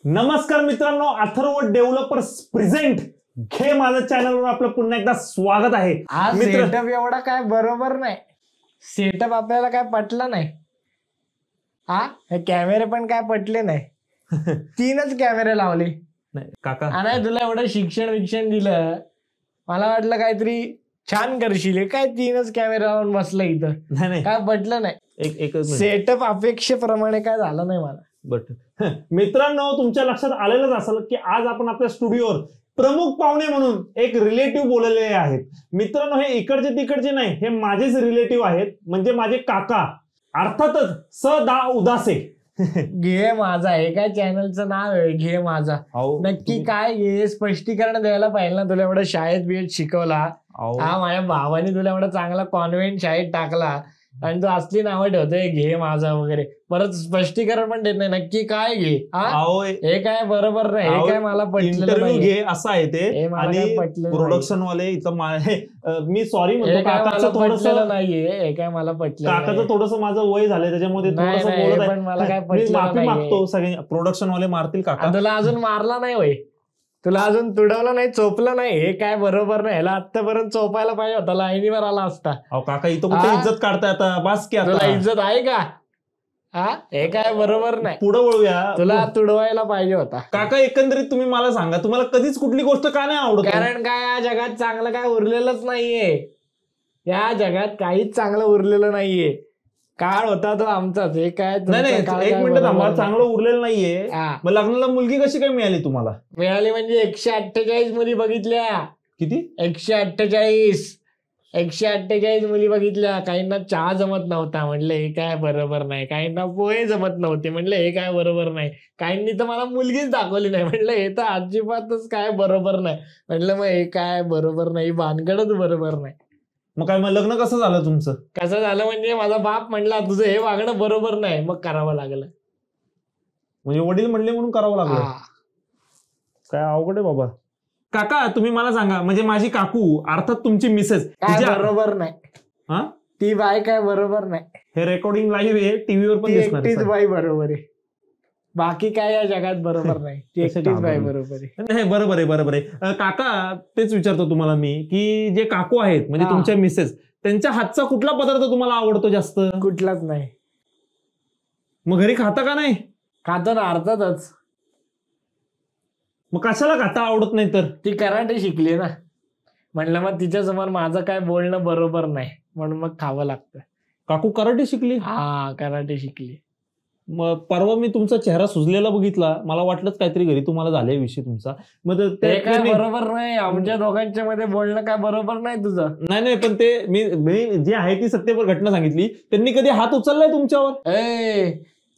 नमस्कार मित्रांनो, Atharva developers present घे माझ्या चॅनलवर आपलं पुन्हा एकदा स्वागत आहे. आज सेटअप एवढा काय बरोबर नाही, सेटअप आपल्याला काय पटलं नाही. हे कॅमेरे पण काय पटले नाही. 3च कॅमेरे लावले. नाही काका, आणि तुला एवढं शिक्षण दिलं, मला वाटलं काहीतरी छान करशील. काय 3च कॅमेरे लावून बसलं इथं. नाही काय पटलं नाही. एक सेटअप अपेक्षेप्रमाणे काय झालं नाही मला. बट मित्रांनो, तुमच्या लक्षात आलेलंच असेल की आज आपण आपल्या स्टुडिओवर प्रमुख पाहुणे म्हणून एक रिलेटिव्ह बोललेले आहेत. मित्रांनो, हे इकडचे तिकडचे नाही, हे माझेच रिलेटिव्ह आहेत, म्हणजे माझे काका, अर्थातच सदा उदासे. घे माझा, हे काय चॅनलचं नाव आहे घे माझा. नक्की काय हे स्पष्टीकरण द्यायला पाहिजे ना. तुला एवढं शाळेत बिळेत शिकवला, माझ्या भावाने तुला एवढा चांगला कॉन्व्हेंट शाळेत टाकला आणि तू असली नावं ठेवतोय घे माझा वगैरे, परत स्पष्टीकरण पण देत नाही. नक्की काय घे, हे काय बरोबर नाही, हे काय मला पटलं नाही. घे असं आहे ते. आणि प्रोडक्शन वाले इथं मी सॉरी म्हणतो, काकाचं थोडंसं नाहीये, हे काय मला पटलं. काकाचं थोडंसं माझं वय झालंय, त्याच्यामध्ये थोडंसं बोलत आहे. मला काय मी माफी मागतो. सगळे प्रोडक्शन वाले मारतील काका. तुला अजून मारला नाही वय, तुला अजून तुडवलं नाही, चोपलं नाही, हे काय बरोबर नाही. ह्याला आतापर्यंत चोपायला पाहिजे होता, लाईनीवर आला असता. काका इथं कुठे इज्जत काढताय आता, बास की. तुला इज्जत आहे का? हे काय बरोबर नाही. पुढे वळूया. तुला तुडवायला पाहिजे होता. काका, एकंदरीत तुम्ही मला सांगा, तुम्हाला कधीच कुठली गोष्ट का नाही आवडत? कारण काय, या जगात चांगलं काय उरलेलंच नाहीये. या जगात काहीच चांगलं उरलेलं नाहीये. काळ होता तो आमचाच. हे काय नाही, एक मिनिट थांबा. चांगलं उरलेलं नाहीये. मग लग्नाला मुलगी कशी काय मिळाली तुम्हाला? मिळाली म्हणजे 148 मुली बघितल्या. किती? 148 मुली बघितल्या. काहींना चहा जमत नव्हता, म्हणलं हे काय बरोबर नाही. काहींना पोहे जमत नव्हते, म्हणलं हे काय बरोबर नाही. काहींनी तर मला मुलगीच दाखवली नाही, म्हणलं हे तर अजिबातच काय बरोबर नाही. म्हणलं मग हे काय बरोबर नाही, भानगडच बरोबर नाही. मग काय, मग लग्न कसं झालं तुमचं? कसं झालं म्हणजे माझा बाप म्हणला तुझं हे वागणं बरोबर नाही, मग करावं लागलं. म्हणजे वडील म्हणले म्हणून करावं लागलं? काय अवघड आहे बाबा. काका, तुम्ही मला सांगा, म्हणजे माझी काकू, अर्थात तुमची मिसेस, काय बरोबर नाही. ती बाई काय बरोबर नाही. हे रेकॉर्डिंग लाईव्ह आहे, टीव्हीवर पण दिसणार. तीच बाई बरोबर आहे, बाकी काय या जगात बरोबर नाही. ती एकटीच बाई बरोबर आहे. नाही, बरोबर आहे. काका, तेच विचारतो तुम्हाला मी, की जे काकू आहेत म्हणजे तुमच्या मिसेस, त्यांच्या हातचा कुठला पदार्थ तुम्हाला आवडतो जास्त? कुठलाच नाही. मग घरी खाता का नाही? खातो ना, अर्थातच. मग कशाला खाता आवडत नाही तर? ती कराटे शिकली ना, म्हणलं मग तिच्यासमोर माझं काय बोलणं बरोबर नाही, म्हणून मग खावं लागतं. काकू कराटे शिकली? कराटे शिकली. मग परवा मी तुमचा चेहरा सुजलेला बघितला, मला वाटलंच काहीतरी घरी तुम्हाला झाले विषय तुमचा. मग ते काय बरोबर नाही. आमच्या दोघांच्या मध्ये बोलणं काय बरोबर नाही तुझं. नाही, पण ते मी जी आहे ती सत्यपर घटना सांगितली. त्यांनी कधी हात उचललाय तुमच्यावर?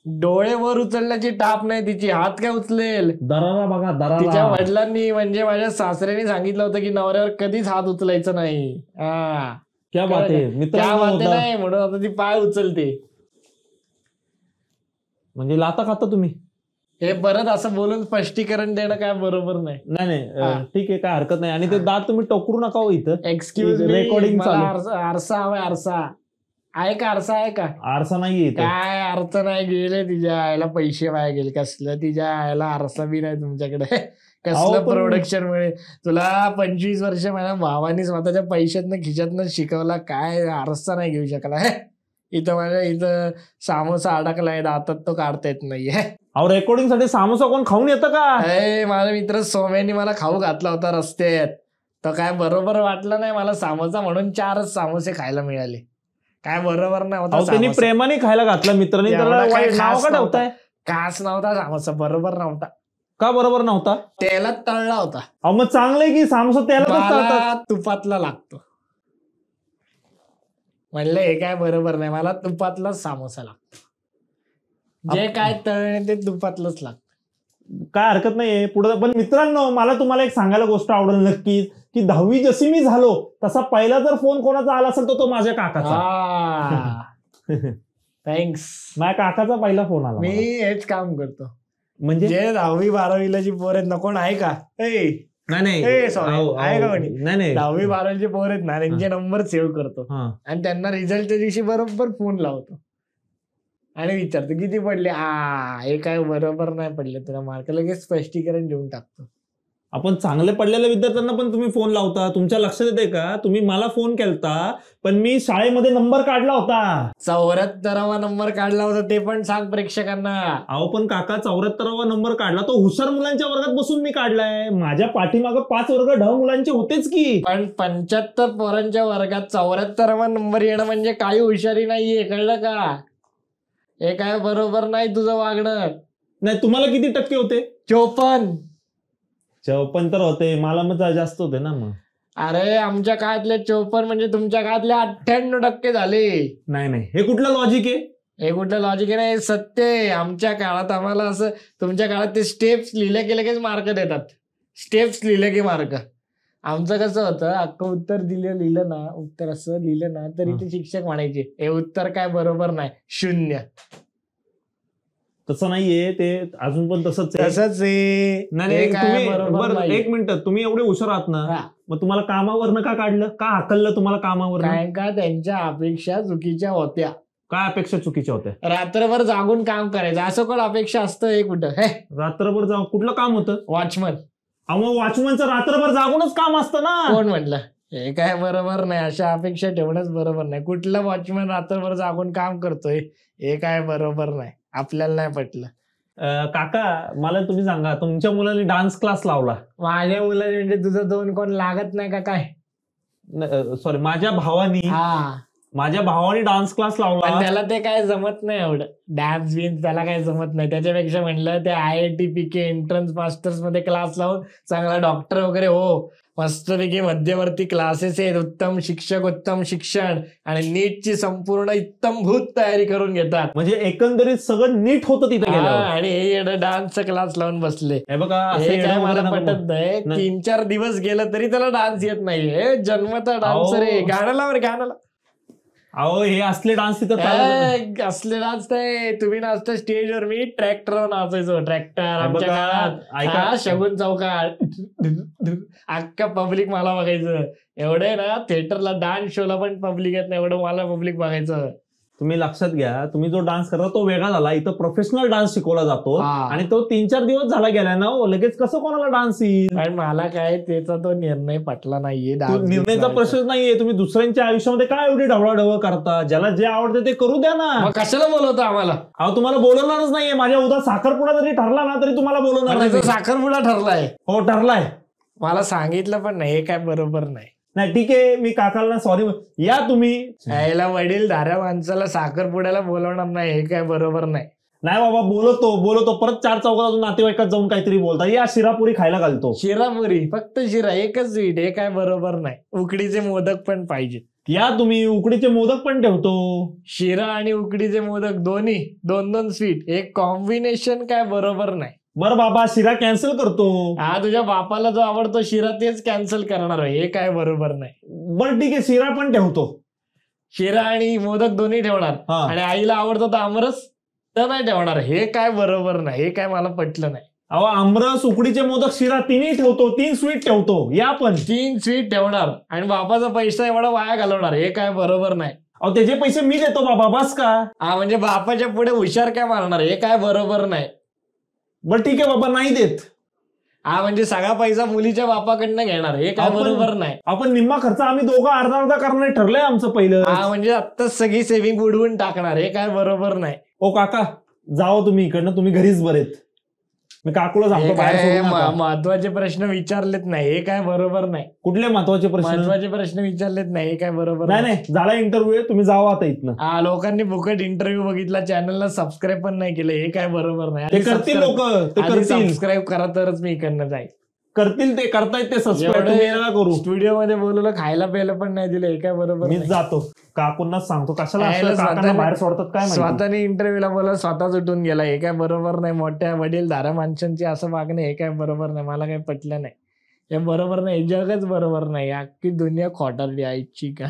डोळे वर उचलण्याची टाप नाही तिची, हात काय उचलेल? दरारा बघा, दरारा. तिच्या वडिलांनी म्हणजे माझ्या सासऱ्याने सांगितलं होतं की नवऱ्यावर कधीच हात उचलायचं नाही. क्या बात आहे, क्या बात नाही, म्हणून आता ती पाय उचलते. म्हणजे लाता खाता तुम्ही? हे परत असं बोलून स्पष्टीकरण देणं काय बरोबर नाही. नाही, ठीक आहे, काय हरकत नाही. आणि ते दात तुम्ही टोकरू नका हो इथं. एक्सक्यूज मी, रेकॉर्डिंग आरसा हवाय. आरसा आहे का? आरसा आहे का? आरसा नाहीये. काय अर्थ नाही. गेले तिच्या आयला पैसे वाया गेले. कसलं तिच्या आयला आरसा बी नाही तुमच्याकडे. कसलं प्रोडक्शन मिळेल तुला? 25 वर्ष माझ्या भावानी स्वतःच्या पैशातनं खिशातनं शिकवला, काय आरसा नाही घेऊ शकला. इथं माझ्या इथं सामोसा अडकलाय दातात, तो काढता येत नाहीये. रेकॉर्डिंग साठी सामोसा कोण खाऊन येतं का? माझा मित्र सोम्यानी मला खाऊ घातला होता रस्त्यात, तो काय बरोबर वाटलं नाही मला सामोसा, म्हणून 4च सामोसे खायला मिळाले. काय बरोबर नव्हता. त्यांनी प्रेमाने खायला घातला मित्रांनी, नाव का ठेवताय? खास नव्हता सामोसा, बरोबर नव्हता. का बरोबर नव्हता? तेलात तळला होता. मग चांगलंय की सामोसा तेलात तुपातला लागतो. म्हणलं हे काय बरोबर नाही, मला तुपातलाच सामोसा लागतो. जे काय तळणे ते तुपातलंच लागतं. काय हरकत नाहीये पुढे. पण मित्रांनो, मला तुम्हाला एक सांगायला गोष्ट आवडेल नक्कीच, की 10वी जशी मी झालो तसा पहिला जर फोन कोणाचा आला असेल तो माझ्या काकाचा. थँक्स. माझ्या काकाचा पहिला फोन आला. मी हेच काम करतो. म्हणजे जे 10वी 12वीला जी पोर आहेत ना, कोण आहे का? नाही, सॉरी, आहे का म्हणे? नाही, 10वी 12वीचे पोर आहेत ना, त्यांचे नंबर सेव्ह करतो आणि त्यांना रिझल्टच्या दिवशी बरोबर फोन लावतो. आणि विचारतो किती पडले, हे काय बरोबर नाही पडले तुला मार्क, लगेच स्पष्टीकरण देऊन टाकतो. आपण चांगले पडलेल्या विद्यार्थ्यांना पण तुम्ही फोन लावता, तुमच्या लक्षात येते का? तुम्ही मला फोन केलता पण मी शाळेमध्ये नंबर काढला होता. 74वा नंबर काढला होता ते पण सांग प्रेक्षकांना. अहो पण काका 74वा नंबर काढला तो हुशार मुलांच्या वर्गात बसून मी काढलाय. माझ्या पाठीमागं 5 वर्ग ढ मुलांचे होतेच की. पण 75 पोरांच्या वर्गात 74वा नंबर येणं म्हणजे काही हुशारी नाहीये, कळलं का? हे काय बरोबर नाही तुझं वागणं. नाही तुम्हाला किती टक्के होते? 54. 54 तर होते, मला मग जास्त होते ना मग. अरे आमच्या काळातले 54 म्हणजे तुमच्या काळातले 98% झाले. नाही हे कुठलं लॉजिक आहे? हे कुठलं लॉजिक आहे? नाही सत्य आहे. आमच्या काळात आम्हाला असं, तुमच्या काळात ते स्टेप्स लिहिले की लगेच मार्क देतात. स्टेप्स लिहिले की मार्क. आमचं कसं होतं, अख्खं उत्तर लिहिलं ना, उत्तर असं लिहिलं ना तरी ते शिक्षक म्हणायचे हे उत्तर काय बरोबर नाही, 0. तसं नाहीये ते, अजून पण तसंच आहे. नाही बरं 1 मिनिट, तुम्ही एवढे हुशार आहात ना, मग तुम्हाला कामावरनं का काढलं? का हाकललं तुम्हाला कामावर? काय का त्यांच्या अपेक्षा चुकीच्या होत्या. काय अपेक्षा चुकीच्या होत्या? रात्रभर जागून काम करायचं, असं कोण अपेक्षा असतं? हे कुठं हे रात्रभर जाऊन कुठलं काम होतं? वॉचमन. मग वॉचमनचं रात्रभर जागूनच काम असतं ना. कोण म्हटलं? हे काय बरोबर नाही, अशा अपेक्षा ठेवणंच बरोबर नाही. कुठला वॉचमन रात्रभर जागून काम करतोय? हे काय बरोबर नाही, आपल्याला नाही पटलं. काका मला तुम्ही सांगा, तुमच्या मुलांनी डान्स क्लास लावला? माझ्या मुलाने म्हणजे तुझं 2 कोण लागत नाही का काय? सॉरी, माझ्या भावाने डान्स क्लास लावला. त्याला ते काय जमत नाही एवढं, डान्स बिन्स त्याला काय जमत नाही. त्याच्यापेक्षा म्हणलं ते IIT PK एंट्रन्स मास्टर्स मध्ये क्लास लावून चांगला डॉक्टर वगैरे हो. मस्तपैकी मध्यवर्ती क्लासेस आहेत, उत्तम शिक्षक, उत्तम शिक्षण आणि नीटची संपूर्ण उत्तमभूत तयारी करून घेतात. म्हणजे एकंदरीत सगळं नीट होतं तिथे गेल्यावर. आणि हे डान्सचा क्लास लावून बसले. हे बघा, काय मला पटत नाही. 3-4 दिवस गेलं तरी त्याला डान्स येत नाहीये. जन्मता डान्सर आहे. गाण्याला अहो हे असले डान्स तिथं असले डान्स नाही. तुम्ही नाचता स्टेजवर, मी ट्रॅक्टरवर नाचायचो. ट्रॅक्टर आमच्या काळात शगुन चौकात अख्खा पब्लिक मला बघायचं. एवढे ना थिएटरला डान्स शोला पण पब्लिक येत नाही, एवढं मला पब्लिक बघायचं. तुम्ही लक्षात घ्या, तुम्ही जो डान्स करता तो वेगळा झाला. इथं प्रोफेशनल डान्स शिकवला जातो आणि तो 3-4 दिवस झाला गेला ना, लगेच कसं कोणाला डान्स येईल? कारण मला काय त्याचा तो निर्णय पटला नाहीये. निर्णयाचा प्रश्न नाहीये. तुम्ही दुसऱ्यांच्या आयुष्यामध्ये काय एवढी ढवळाढवळ करता? ज्याला जे आवडते ते करू द्या ना. कशाला बोलवता आम्हाला? अहो तुम्हाला बोलवणारच नाहीये. माझ्या उद्या साखरपुडा जरी ठरला ना तरी तुम्हाला बोलवणार नाही. साखरपुडा ठरलाय? हो ठरलाय. मला सांगितलं पण नाही. हे काय बरोबर नाही. नाही ठीक आहे, मी काकाला सॉरी. या तुम्ही. यायला वडील धाऱ्या माणसाला साखरपुड्याला बोलवणार नाही, हे काय बरोबर नाही. नाही बाबा, बोलवतो. परत 4 चौकात नातेवाईकात जाऊन काहीतरी बोलता. या शिरापुरी खायला घालतो. शिरापुरी फक्त शिरा, एकच स्वीट. हे काय बरोबर नाही. उकडीचे मोदक पण पाहिजेत. या तुम्ही, उकडीचे मोदक पण ठेवतो. शिरा आणि उकडीचे मोदक दोन्ही 2-2 स्वीट, एक कॉम्बिनेशन काय बरोबर नाही. बरं बाबा, शिरा कॅन्सल करतो. तुझ्या बापाला जो आवडतो शिरा तेच कॅन्सल करणार आहे. हे काय बरोबर नाही. बरं ठीक आहे, शिरा पण ठेवतो. शिरा आणि मोदक दोन्ही ठेवणार. आणि आईला आवडतो तर आमरस तर नाही ठेवणार. हे काय बरोबर नाही. हे काय मला पटलं नाही. अहो आमरस, उकडीचे मोदक, शिरा तिन्ही ठेवतो. 3 स्वीट ठेवतो. या पण 3 स्वीट ठेवणार आणि बापाचा पैसा एवढा वाया घालवणार. हे काय बरोबर नाही. अहो त्याचे पैसे मी देतो बाबा, बस का? म्हणजे बापाच्या पुढे हुशार काय मारणार? हे काय बरोबर नाही. बरं ठीक आहे बाबा, नाही देत. म्हणजे सगळा पैसा मुलीच्या बापाकडनं घेणार. हे काय बरोबर नाही. आपण निम्मा खर्च आम्ही दोघं अर्धा करणार ठरलंय आमचं पहिलं. म्हणजे आत्ताच सगळी सेव्हिंग उडवून टाकणार. हे काय बरोबर नाही. ओ काका, जाओ तुम्ही इकडनं, तुम्ही घरीच बरेत. मी काकूला सांगतो बाहेर. महत्वाचे प्रश्न विचारलेत नाही. हे काय बरोबर नाही. कुठले महत्वाचे प्रश्न विचारलेत नाही. हे काय बरोबर नाही. झाला इंटरव्ह्यू, तुम्ही जावा आता इथनं. लोकांनी फुकट इंटरव्ह्यू बघितला, चॅनलला सबस्क्राईब पण नाही केलं. हे काय बरोबर नाही. ते करतील लोक, सबस्क्राईब करा तरच मी इकडनं जाईल. करतील ते, करतायत ते सबस्क्राईब करू. स्टुडिओ मध्ये बोलवलं, खायला प्यायला पण नाही दिलं. हे काय बरोबर. मीच जातो, काकूंना सांगतो. कशाला बाहेर सोडतात काय? स्वतःने इंटरव्ह्यूला बोला, स्वतःच उठून गेला. हे काय बरोबर नाही. मोठ्या वडीलधाऱ्या माणसांची असं वागणं हे काय बरोबर नाही. मला काही पटलं नाही. हे बरोबर नाही. जगच बरोबर नाही. अख्खी दुनिया खोटारडी आईची का.